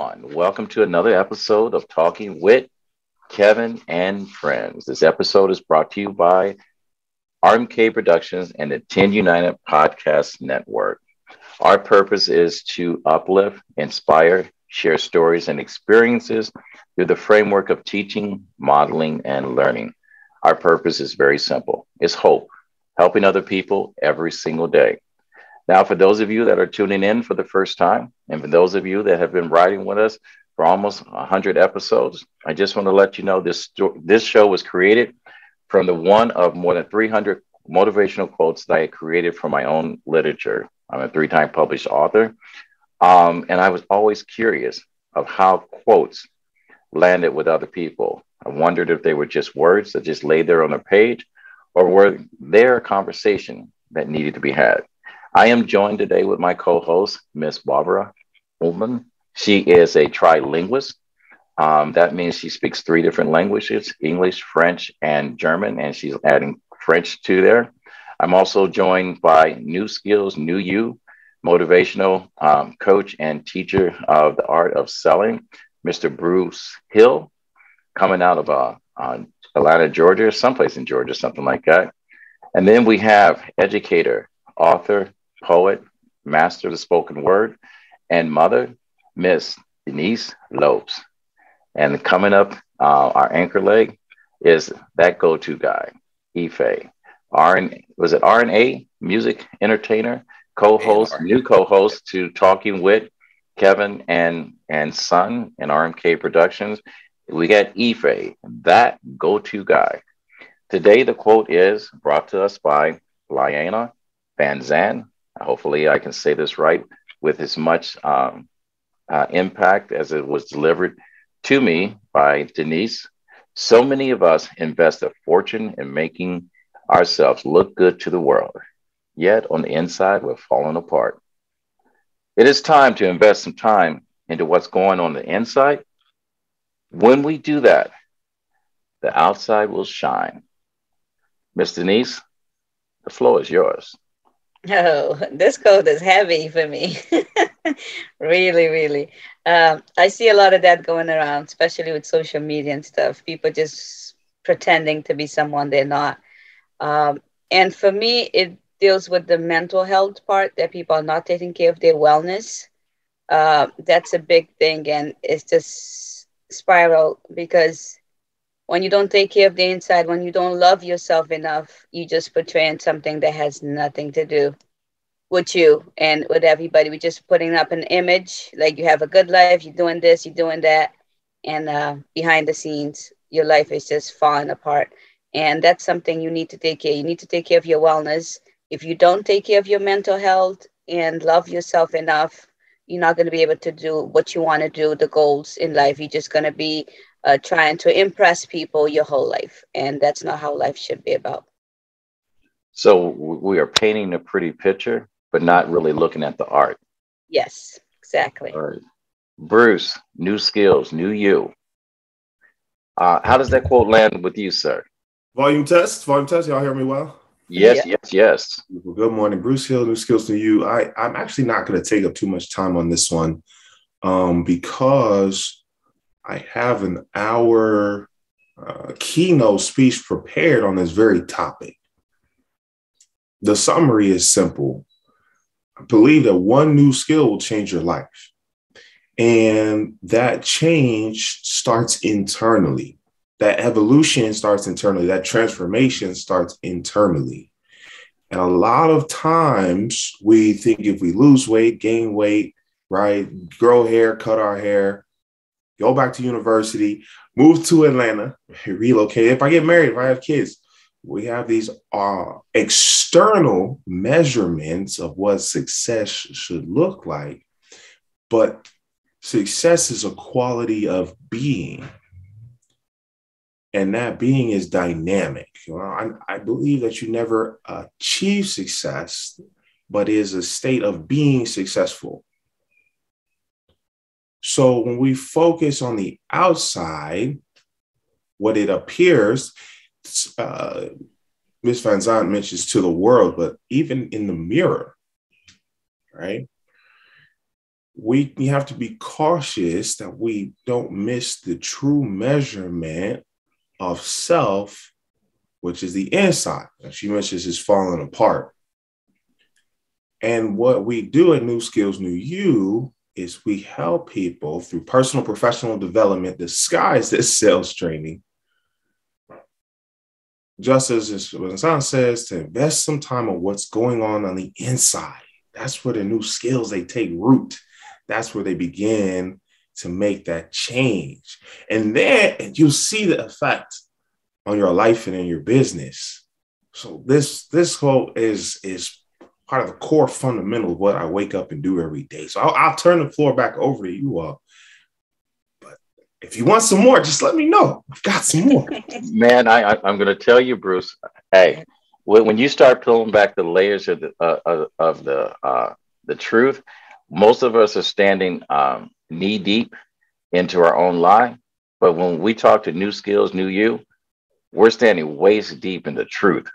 everyone. Welcome to another episode of Talking with Kevin and Friends. This episode is brought to you by RMK Productions and the 10 United Podcast Network. Our purpose is to uplift, inspire, share stories and experiences through the framework of teaching, modeling, and learning. Our purpose is very simple. It's hope, helping other people every single day. Now, for those of you that are tuning in for the first time, and for those of you that have been riding with us for almost 100 episodes, I just want to let you know this show was created from the one of more than 300 motivational quotes that I had created from my own literature. I'm a three-time published author, and I was always curious of how quotes landed with other people. I wondered if they were just words that just laid there on a page, or were there a conversation that needed to be had. I am joined today with my co-host, Miss Barbara Ullman. She is a trilinguist. That means she speaks three different languages, English, French, and German, and she's adding French to there. I'm also joined by New Skills, New You, motivational coach and teacher of the art of selling, Mr. Bruce Hill, coming out of Atlanta, Georgia, someplace in Georgia, something like that. And then we have educator, author, poet, master of the spoken word, and mother, Miss Denise Lopes. And coming up, our anchor leg is that go-to guy, Ife. Was it RNA, music entertainer, co-host, new co-host to Talking with Kevin and Son and RMK Productions. We got Ife, that go-to guy. Today, the quote is brought to us by Liana Van Zan. Hopefully, I can say this right with as much impact as it was delivered to me by Denise. So many of us invest a fortune in making ourselves look good to the world, yet on the inside, we're falling apart. It is time to invest some time into what's going on the inside. When we do that, the outside will shine. Miss Denise, the floor is yours. Oh, this code is heavy for me. Really, really. I see a lot of that going around, especially with social media and stuff. People just pretending to be someone they're not. And for me, it deals with the mental health part that people are not taking care of their wellness. That's a big thing, and it's just spiral because when you don't take care of the inside, when you don't love yourself enough, you just portraying something that has nothing to do with you and with everybody. We're just putting up an image like you have a good life, you're doing this, you're doing that, and behind the scenes, your life is just falling apart. And that's something you need to take care. You need to take care of your wellness. If you don't take care of your mental health and love yourself enough, you're not going to be able to do what you want to do, the goals in life. You're just going to be trying to impress people your whole life. And that's not how life should be about. So we are painting a pretty picture, but not really looking at the art. Yes, exactly. All right. Bruce, new skills, new you. How does that quote land with you, sir? Volume test, volume test. Y'all hear me well? Yes, yes, yes. Well, good morning, Bruce Hill. New skills to you. I'm actually not going to take up too much time on this one because I have an hour keynote speech prepared on this very topic. The summary is simple. I believe that one new skill will change your life. And that change starts internally. That evolution starts internally. That transformation starts internally. And a lot of times we think if we lose weight, gain weight, right, grow hair, cut our hair, go back to university, move to Atlanta, relocate. If I get married, if I have kids, we have these external measurements of what success should look like. But success is a quality of being. And that being is dynamic. I believe that you never achieve success, but is a state of being successful. So when we focus on the outside, what it appears, Ms. Van Zandt mentions to the world, but even in the mirror, right? we have to be cautious that we don't miss the true measurement of self, which is the inside. As she mentions, is falling apart. And what we do at New Skills, New You is we help people through personal professional development disguised as sales training. Just as Hassan says, to invest some time on what's going on the inside. That's where the new skills, they take root. That's where they begin to make that change. And then you see the effect on your life and in your business. So this whole is part of the core fundamental of what I wake up and do every day. So I'll turn the floor back over to you all. But if you want some more, just let me know. I've got some more. Man, I'm going to tell you, Bruce. Hey, when you start pulling back the layers of the truth, most of us are standing knee deep into our own lie. But when we talk to New Skills, New You, we're standing waist deep in the truth,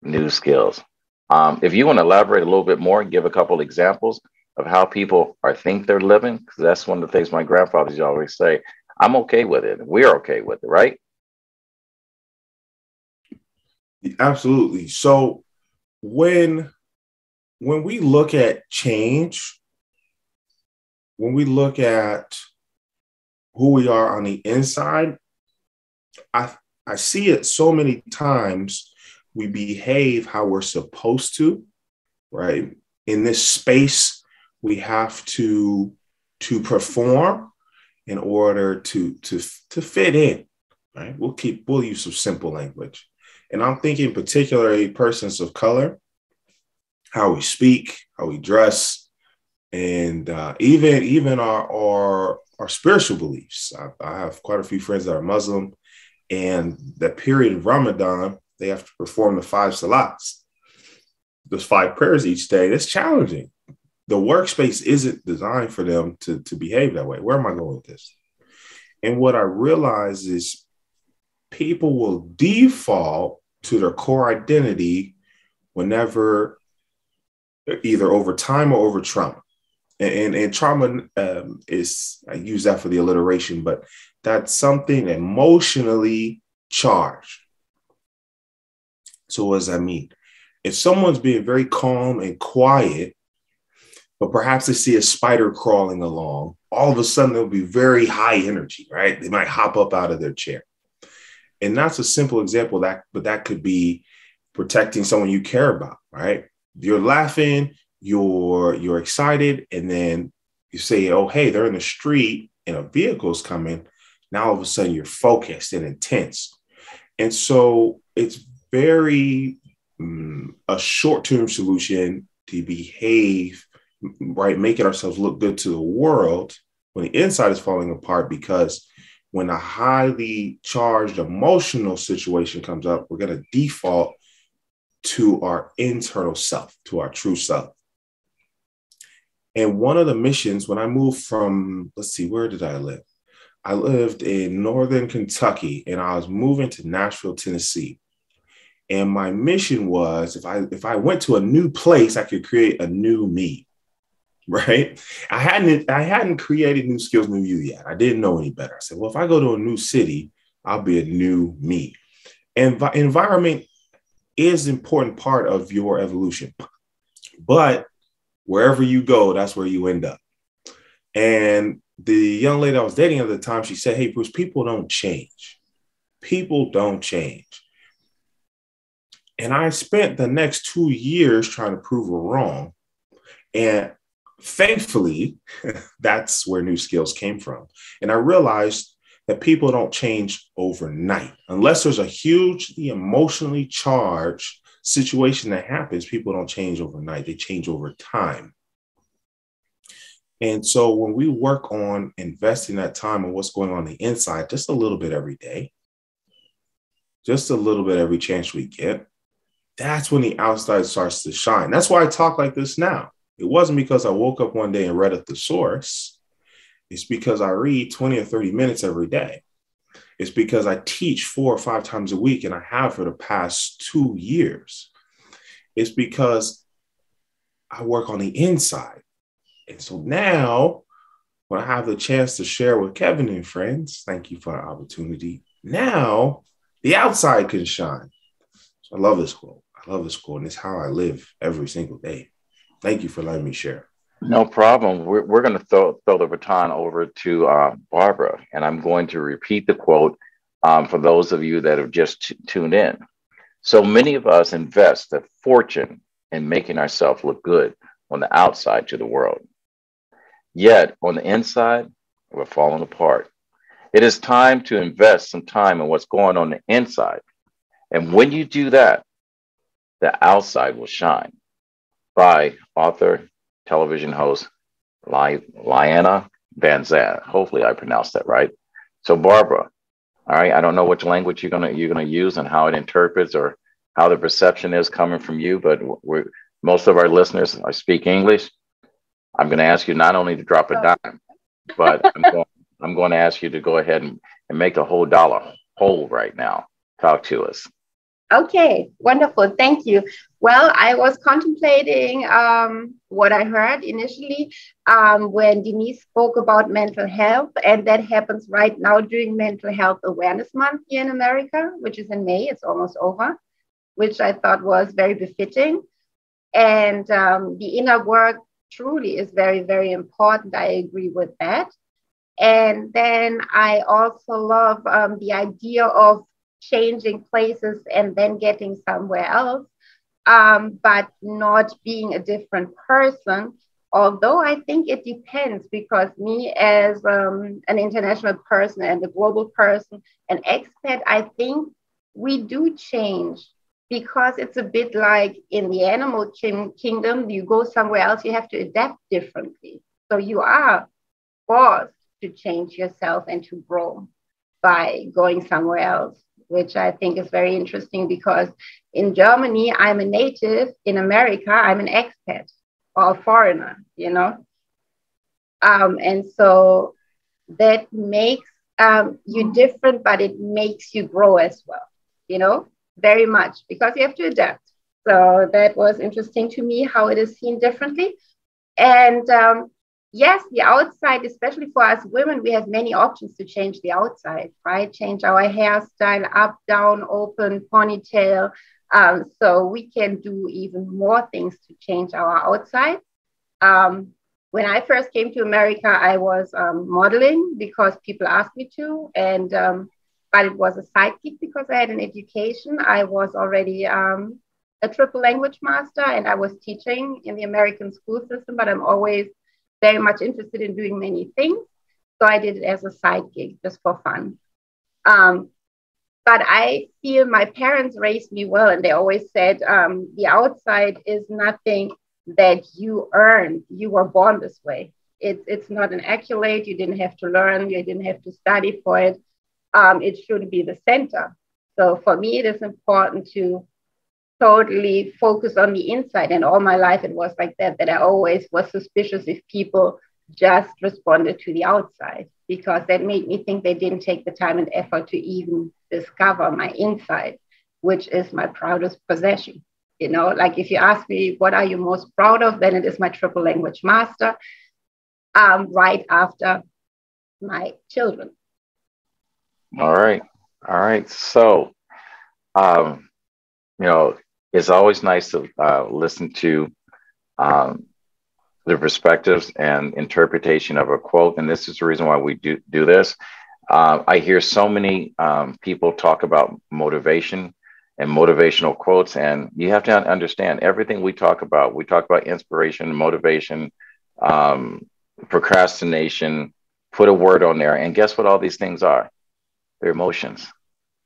New Skills. If you want to elaborate a little bit more and give a couple examples of how people think they're living, because that's one of the things my grandfathers always say, I'm okay with it. We're okay with it, right? Absolutely. So when we look at change, when we look at who we are on the inside, I see it so many times. We behave how we're supposed to, right? In this space, we have to perform in order to fit in, right? We'll use some simple language. And I'm thinking particularly persons of color, how we speak, how we dress, and even our spiritual beliefs. I have quite a few friends that are Muslim, and that period of Ramadan, they have to perform the 5 salats, those 5 prayers each day. That's challenging. The workspace isn't designed for them to behave that way. Where am I going with this? And what I realize is people will default to their core identity whenever, either over time or over trauma. And trauma is, I use that for the alliteration, but that's something emotionally charged. So what does that mean? If someone's being very calm and quiet, but perhaps they see a spider crawling along, all of a sudden they'll be very high energy, right? They might hop up out of their chair. And that's a simple example, but that could be protecting someone you care about, right? You're laughing, you're excited, and then you say, oh, hey, they're in the street and a vehicle's coming. Now all of a sudden you're focused and intense. And so it's very a short-term solution to behave, right? Making ourselves look good to the world when the inside is falling apart, because when a highly charged emotional situation comes up, we're going to default to our internal self, to our true self. And one of the missions, when I moved from, where did I live? I lived in Northern Kentucky, and I was moving to Nashville, Tennessee. And my mission was, if I went to a new place, I could create a new me, right? I hadn't created New Skills, New You yet. I didn't know any better. I said, well, if I go to a new city, I'll be a new me. And environment is an important part of your evolution. But wherever you go, that's where you end up. And the young lady I was dating at the time, she said, hey, Bruce, people don't change. People don't change. And I spent the next 2 years trying to prove her wrong. And thankfully, that's where New Skills came from. And I realized that people don't change overnight. Unless there's a hugely emotionally charged situation that happens, people don't change overnight. They change over time. And so when we work on investing that time on what's going on the inside, just a little bit every day, just a little bit every chance we get, that's when the outside starts to shine. That's why I talk like this now. It wasn't because I woke up one day and read at the source. It's because I read 20 or 30 minutes every day. It's because I teach 4 or 5 times a week, and I have for the past 2 years. It's because I work on the inside. And so now, when I have the chance to share with Kevin and friends, thank you for the opportunity. Now, the outside can shine. So I love this quote. I love this quote, and it's how I live every single day. Thank you for letting me share. No problem. We're going to throw the baton over to Barbara, and I'm going to repeat the quote for those of you that have just tuned in. So many of us invest a fortune in making ourselves look good on the outside to the world. Yet on the inside, we're falling apart. It is time to invest some time in what's going on the inside. And when you do that, the outside will shine. By author, television host, Liana Van Zandt. Hopefully I pronounced that right. So Barbara, all right, I don't know which language you're gonna use and how it interprets or how the perception is coming from you, but most of our listeners speak English. I'm going to ask you not only to drop a dime, but I'm going to ask you to go ahead and make a whole dollar whole right now. Talk to us. Okay, wonderful. Thank you. Well, I was contemplating what I heard initially when Denise spoke about mental health, and that happens right now during Mental Health Awareness Month here in America, which is in May. It's almost over, which I thought was very befitting. And the inner work truly is very, very important. I agree with that. And then I also love the idea of changing places and then getting somewhere else, but not being a different person. Although I think it depends, because me as an international person and a global person, an expat, I think we do change, because it's a bit like in the animal kingdom, you go somewhere else, you have to adapt differently. So you are forced to change yourself and to grow by going somewhere else, which I think is very interesting, because in Germany, I'm a native. In America, I'm an expat or a foreigner, you know? And so that makes you different, but it makes you grow as well, you know, very much, because you have to adapt. So that was interesting to me, how it is seen differently. And yes, the outside, especially for us women, we have many options to change the outside, right? Change our hairstyle, up, down, open, ponytail. So we can do even more things to change our outside. When I first came to America, I was modeling because people asked me to. And but it was a side gig because I had an education. I was already a triple language master, and I was teaching in the American school system, but I'm always very much interested in doing many things. So I did it as a side gig just for fun. But I feel my parents raised me well, and they always said the outside is nothing that you earned. You were born this way. It's not an accolade. You didn't have to learn. You didn't have to study for it. It should be the center. So for me, it is important to totally focus on the inside. And all my life, it was like that I always was suspicious if people just responded to the outside, because that made me think they didn't take the time and effort to even discover my inside, which is my proudest possession. You know, like if you ask me, what are you most proud of? Then it is my triple language master, right after my children. All right. All right. So, you know, it's always nice to listen to the perspectives and interpretation of a quote. And this is the reason why we do this. I hear so many people talk about motivation and motivational quotes. And you have to understand everything we talk about inspiration, motivation, procrastination, put a word on there. And guess what all these things are? They're emotions.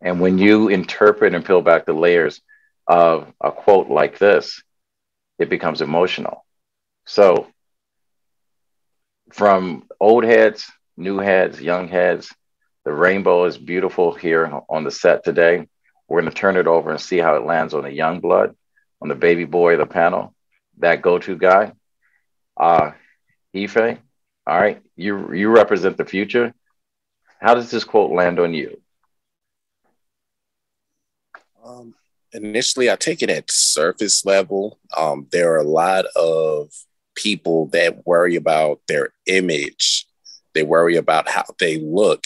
And when you interpret and peel back the layers of a quote like this, it becomes emotional. So from old heads, new heads, young heads, the rainbow is beautiful here on the set today. We're going to turn it over and see how it lands on the young blood, on the baby boy of the panel, that go-to guy. Ife, all right, you represent the future. How does this quote land on you? Initially, I take it at surface level. There are a lot of people that worry about their image. They worry about how they look.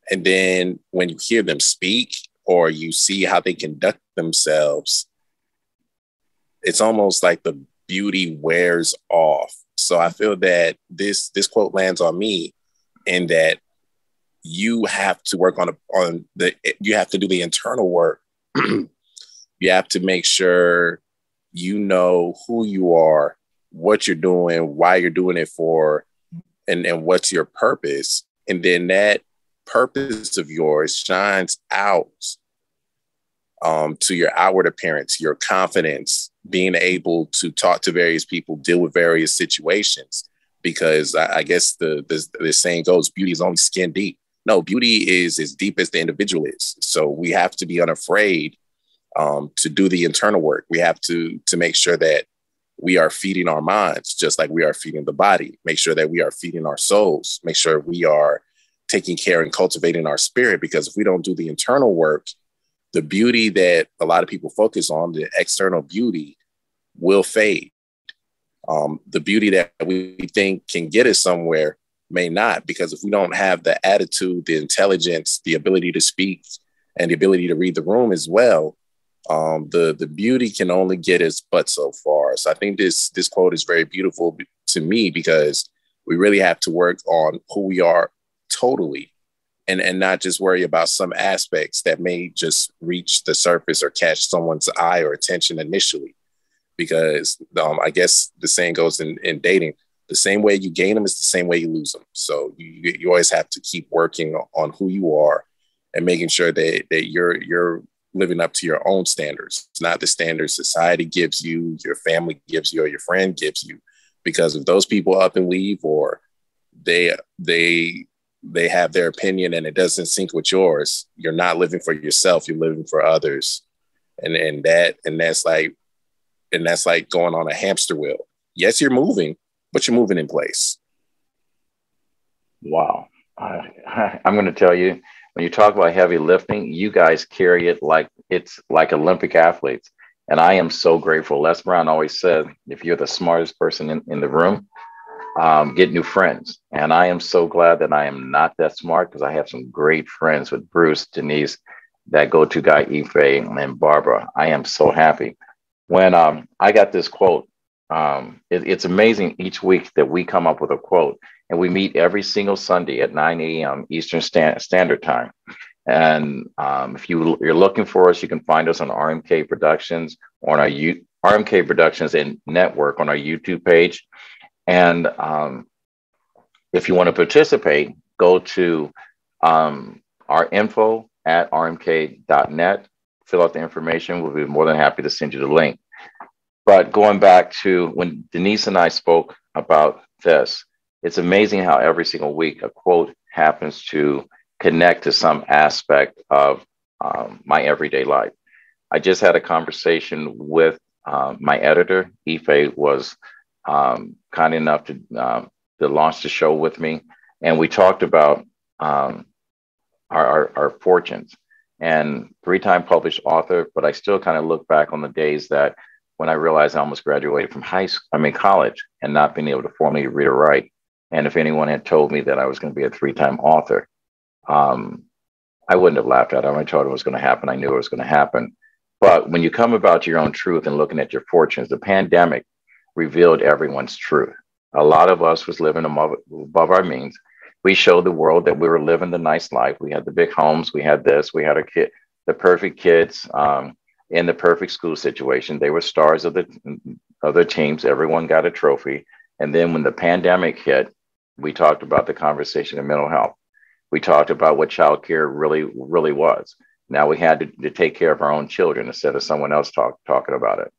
And then when you hear them speak or you see how they conduct themselves, it's almost like the beauty wears off. So I feel that this quote lands on me in that you have to work you have to do the internal work. You have to make sure you know who you are, what you're doing, why you're doing it for, and what's your purpose. And then that purpose of yours shines out to your outward appearance, your confidence, being able to talk to various people, deal with various situations. Because I guess the saying goes, beauty is only skin deep. No, beauty is as deep as the individual is. So we have to be unafraid to do the internal work. We have to make sure that we are feeding our minds just like we are feeding the body. Make sure that we are feeding our souls. Make sure we are taking care and cultivating our spirit. Because if we don't do the internal work, the beauty that a lot of people focus on, the external beauty, will fade. The beauty that we think can get us somewhere may not, because if we don't have the attitude, the intelligence, the ability to speak, and the ability to read the room as well, the beauty can only get us but so far. So I think this quote is very beautiful to me, because we really have to work on who we are totally, and not just worry about some aspects that may just reach the surface or catch someone's eye or attention initially. Because I guess the saying goes in dating, the same way you gain them is the same way you lose them. So you always have to keep working on who you are and making sure that you're living up to your own standards. It's not the standards society gives you, your family gives you, or your friend gives you. Because if those people up and leave, or they have their opinion and it doesn't sync with yours, you're not living for yourself, you're living for others. And that's like going on a hamster wheel. Yes, you're moving, but you're moving in place. Wow. I'm going to tell you, when you talk about heavy lifting, you guys carry it like it's like Olympic athletes. And I am so grateful. Les Brown always said, if you're the smartest person in the room, get new friends. And I am so glad that I am not that smart, because I have some great friends with Bruce, Denise, that go-to guy, Ife, and Barbara. I am so happy. When I got this quote, it's amazing each week that we come up with a quote, and we meet every single Sunday at 9 a.m. Eastern Standard Time. And if you're looking for us, you can find us on RMK Productions, on our RMK Productions and Network on our YouTube page. And if you want to participate, go to our info at rmk.net, fill out the information. We'll be more than happy to send you the link. But going back to when Denise and I spoke about this, it's amazing how every single week a quote happens to connect to some aspect of my everyday life. I just had a conversation with my editor. Ife was kind enough to launch the show with me. And we talked about our fortunes. And 3-time published author, but I still kind of look back on the days that when I realized I almost graduated from college, and not being able to formally read or write. And if anyone had told me that I was going to be a 3-time author, I wouldn't have laughed at it. I told it was going to happen. I knew it was going to happen. But when you come about your own truth and looking at your fortunes, the pandemic revealed everyone's truth. A lot of us was living above our means. We showed the world that we were living the nice life. We had the big homes. We had this. We had the perfect kids in the perfect school situation. They were stars of the teams. Everyone got a trophy. And then when the pandemic hit, we talked about the conversation of mental health. We talked about what childcare really was. Now we had to take care of our own children instead of someone else talking about it.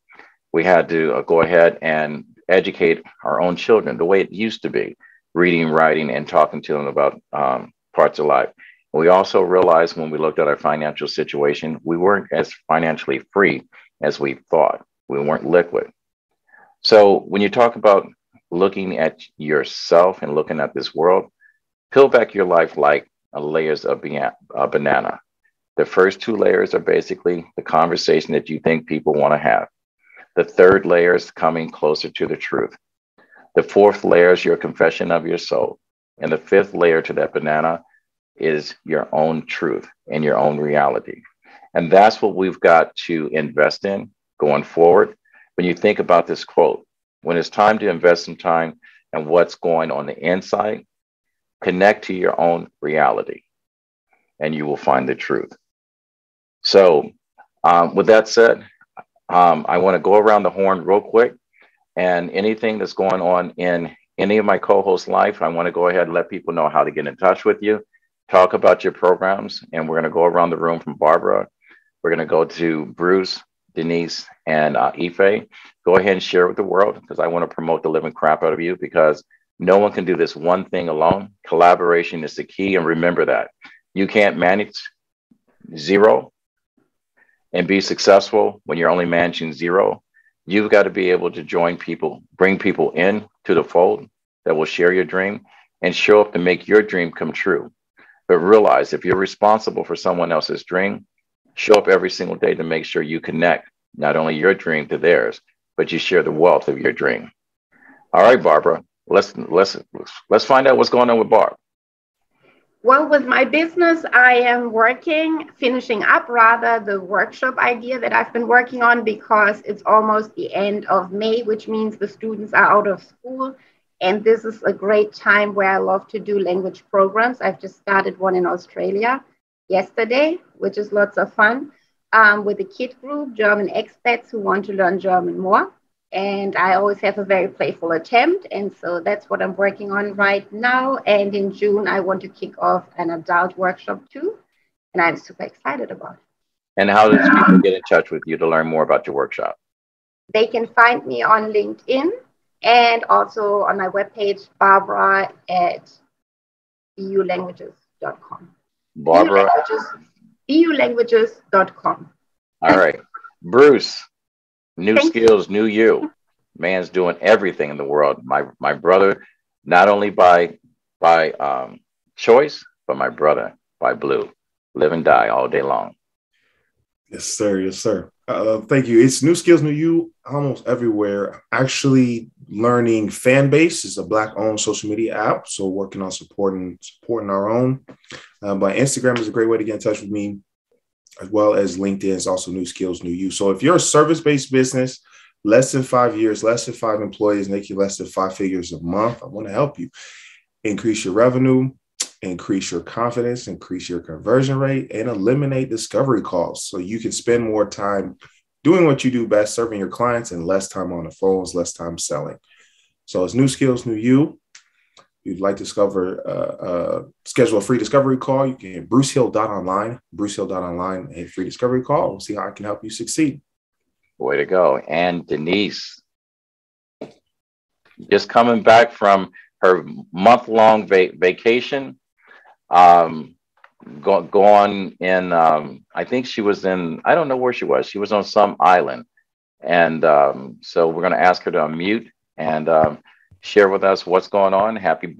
We had to go ahead and educate our own children the way it used to be, reading, writing, and talking to them about parts of life. We also realized when we looked at our financial situation, we weren't as financially free as we thought. We weren't liquid. So when you talk about looking at yourself and looking at this world, peel back your life like layers of a banana. The first 2 layers are basically the conversation that you think people want to have. The third layer is coming closer to the truth. The fourth layer is your confession of your soul. And the fifth layer to that banana is your own truth and your own reality. And that's what we've got to invest in going forward. When you think about this quote, when it's time to invest some time in what's going on the inside, connect to your own reality and you will find the truth. So with that said, I want to go around the horn real quick, and anything that's going on in any of my co-hosts' life, I want to go ahead and let people know how to get in touch with you, talk about your programs, and we're going to go around the room from Barbara. We're going to go to Bruce, Denise, and Ife. Go ahead and share with the world, because I want to promote the living crap out of you, because no one can do this one thing alone. Collaboration is the key, and remember that. You can't manage zero and be successful when you're only managing zero. You've got to be able to join people, bring people in to the fold that will share your dream and show up to make your dream come true. But realize if you're responsible for someone else's dream, show up every single day to make sure you connect not only your dream to theirs, but you share the wealth of your dream. All right, Barbara, let's find out what's going on with Barb. Well, with my business, I am finishing up rather, the workshop idea that I've been working on, because it's almost the end of May, which means the students are out of school. And this is a great time where I love to do language programs. I've just started one in Australia yesterday, which is lots of fun, with a kid group, German expats who want to learn German more. And I always have a very playful attempt. And so that's what I'm working on right now. And in June, I want to kick off an adult workshop too. And I'm super excited about it. And how does people get in touch with you to learn more about your workshop? They can find me on LinkedIn and also on my webpage, Barbara at eulanguages.com. Barbara? eulanguages.com. All right. Bruce. New Thank skills, new you. Man's doing everything in the world. My brother, not only by choice, but my brother by blue. Live and die all day long. Yes, sir. Yes, sir. Thank you. It's New Skills, New You almost everywhere. Actually, learning Fanbase is a Black-owned social media app. So working on supporting our own. But Instagram is a great way to get in touch with me, as well as LinkedIn is also New Skills, New You. So if you're a service-based business, less than 5 years, less than 5 employees, making less than 5 figures a month, I want to help you increase your revenue, increase your confidence, increase your conversion rate, and eliminate discovery calls so you can spend more time doing what you do best, serving your clients, and less time on the phones, less time selling. So it's New Skills, New You. If you'd like to schedule a free discovery call, you can brucehill.online, a free discovery call. We'll see how I can help you succeed. Way to go. And Denise, just coming back from her month-long vacation, gone in, I think she was in, I don't know where she was. She was on some island. And so we're going to ask her to unmute and share with us what's going on. Happy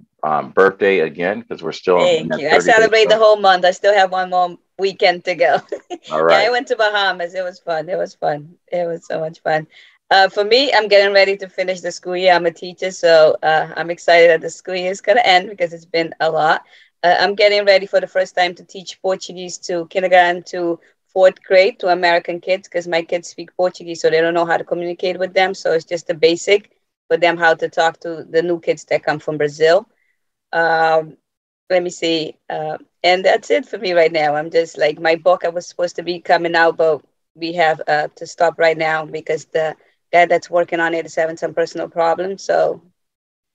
birthday again, because we're still. Thank you. I celebrate the whole month. I still have one more weekend to go. All right. Yeah, I went to Bahamas. It was fun. It was so much fun. For me, I'm getting ready to finish the school year. I'm a teacher, so I'm excited that the school year is going to end because it's been a lot. I'm getting ready for the first time to teach Portuguese to kindergarten to 4th grade to American kids, because my kids speak Portuguese, so they don't know how to communicate with them. So it's just the basic for them, how to talk to the new kids that come from Brazil. Let me see. And that's it for me right now. I'm just like, my book, I was supposed to be coming out, but we have to stop right now because the guy that's working on it is having some personal problems. So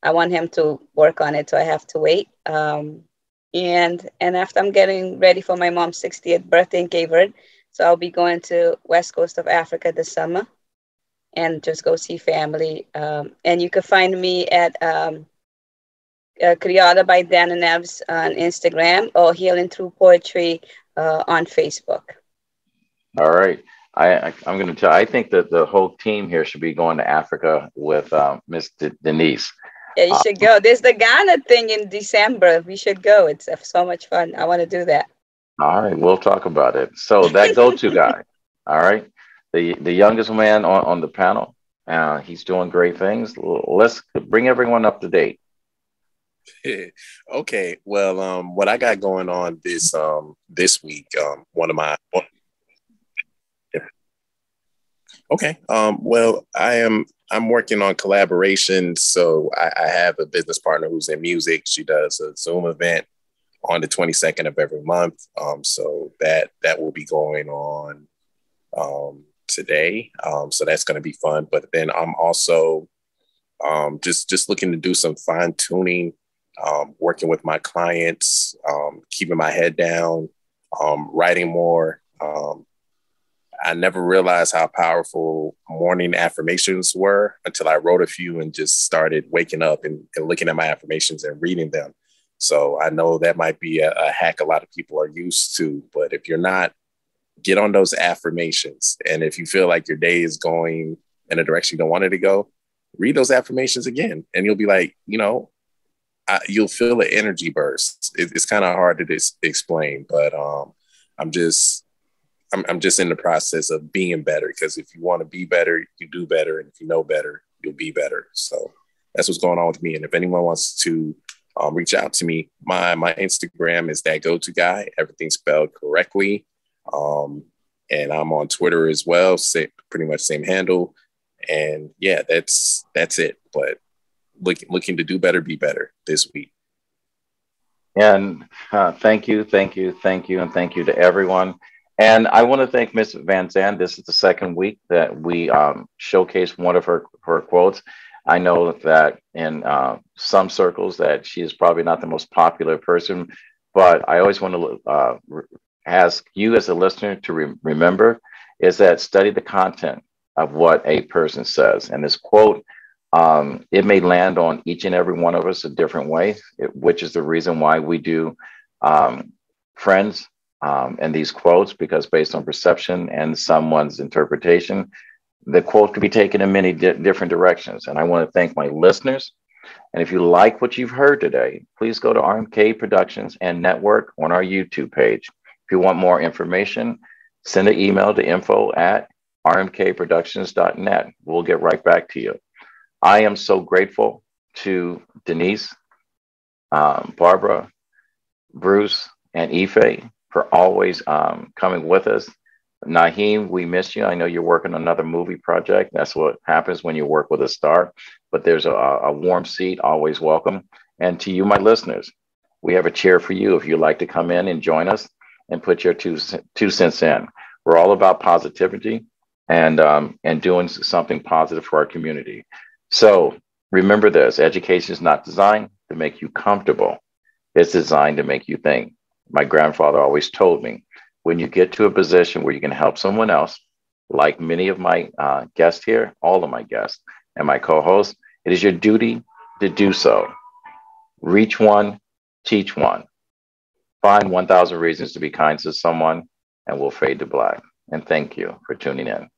I want him to work on it. So I have to wait. And after I'm getting ready for my mom's 60th birthday in Cape Verde. So I'll be going to West Coast of Africa this summer and just go see family. And you can find me at Criada by Dan and Evs on Instagram, or Healing Through Poetry on Facebook. All right. I'm going to tell, I think that the whole team here should be going to Africa with Miss Denise. Yeah, you should go. There's the Ghana thing in December. We should go. It's so much fun. I want to do that. All right. We'll talk about it. So that go-to guy. All right. The youngest man on the panel, He's doing great things. Let's bring everyone up to date. Okay, well, what I got going on this week, one of my okay, well, I'm working on collaborations. So I have a business partner who's in music. She does a Zoom event on the 22nd of every month. So that will be going on today. So that's going to be fun. But then I'm also just looking to do some fine tuning, working with my clients, keeping my head down, writing more. I never realized how powerful morning affirmations were until I wrote a few and just started waking up and looking at my affirmations and reading them. So I know that might be a hack a lot of people are used to, but if you're not, get on those affirmations. And if you feel like your day is going in a direction you don't want it to go, read those affirmations again. And you'll be like, you'll feel an energy burst. It's kind of hard to explain, but I'm just in the process of being better, because if you want to be better, you do better. And if you know better, you'll be better. So that's what's going on with me. And if anyone wants to reach out to me, my Instagram is that go-to guy, everything spelled correctly. And I'm on Twitter as well, pretty much same handle. And yeah, that's it. But looking to do better, be better this week. And thank you, and thank you to everyone. And I want to thank Ms. Van Zandt. This is the second week that we showcase one of her quotes. I know that in some circles that she is probably not the most popular person, but I always want to ask you as a listener to remember is that study the content of what a person says. And this quote, it may land on each and every one of us a different way, which is the reason why we do Friends and these quotes, because based on perception and someone's interpretation, the quote could be taken in many different directions. And I want to thank my listeners. And if you like what you've heard today, please go to RMK Productions and Network on our YouTube page. If you want more information, send an email to info@rmkproductions.net. We'll get right back to you. I am so grateful to Denise, Barbara, Bruce, and Ife for always coming with us. Naheem, we miss you. I know you're working on another movie project. That's what happens when you work with a star, but there's a warm seat, always welcome. And to you, my listeners, we have a chair for you if you'd like to come in and join us and put your two cents in. We're all about positivity and doing something positive for our community. So remember this, education is not designed to make you comfortable. It's designed to make you think. My grandfather always told me, when you get to a position where you can help someone else, like many of my guests here, all of my guests and my co-hosts, it is your duty to do so. Reach one, teach one. Find 1,000 reasons to be kind to someone, and we'll fade to black. And thank you for tuning in.